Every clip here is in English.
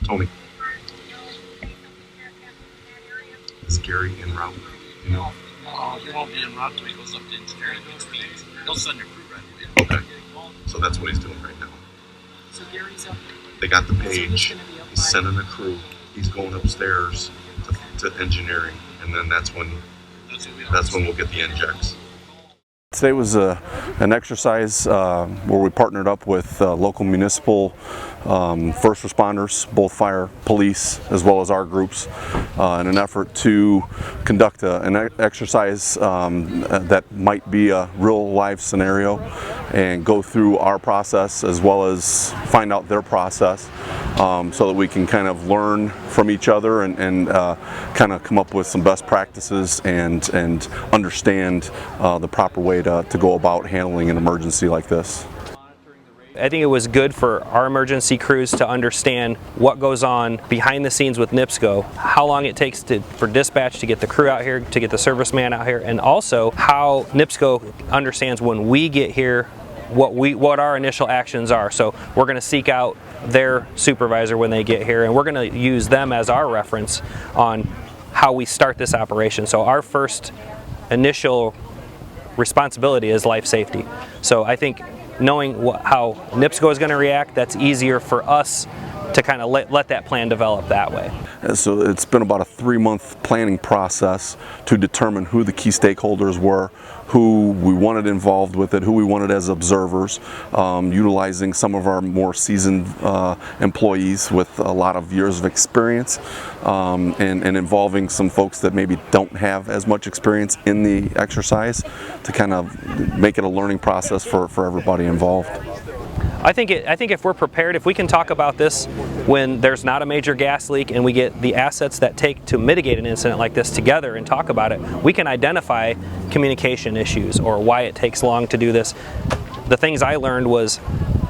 Tony. Is Gary en route? You know? He won't be en route until he goes up to engineering and meets meetings. He'll send your crew right away. Okay. So that's what he's doing right now. So Gary's up. They got the page. He's sending a crew. He's going upstairs to engineering, and then that's when we'll get the injects. Today was an exercise where we partnered up with local municipal first responders, both fire, police, as well as our groups, in an effort to conduct an exercise that might be a real live scenario and go through our process as well as find out their process, so that we can kind of learn from each other and kind of come up with some best practices and understand the proper way to go about handling an emergency like this. I think it was good for our emergency crews to understand what goes on behind the scenes with NIPSCO, how long it takes for dispatch to get the crew out here, to get the serviceman out here, and also how NIPSCO understands when we get here what our initial actions are. So we're going to seek out their supervisor when they get here, and we're going to use them as our reference on how we start this operation. So our first initial responsibility is life safety. So I think knowing how NIPSCO is going to react, that's easier for us to kind of let that plan develop that way. So it's been about a 3-month planning process to determine who the key stakeholders were, who we wanted involved with it, who we wanted as observers, utilizing some of our more seasoned employees with a lot of years of experience, and involving some folks that maybe don't have as much experience in the exercise to kind of make it a learning process for everybody involved. I think if we're prepared, if we can talk about this when there's not a major gas leak and we get the assets that take to mitigate an incident like this together and talk about it, we can identify communication issues or why it takes long to do this. The things I learned was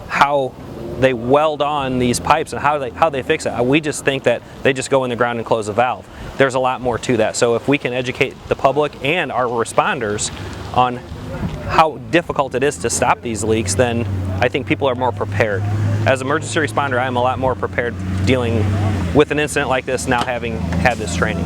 how they weld on these pipes and how they fix it. We just think that they just go in the ground and close the valve. There's a lot more to that. So if we can educate the public and our responders on how difficult it is to stop these leaks, then I think people are more prepared. As an emergency responder, I'm a lot more prepared dealing with an incident like this now having had this training.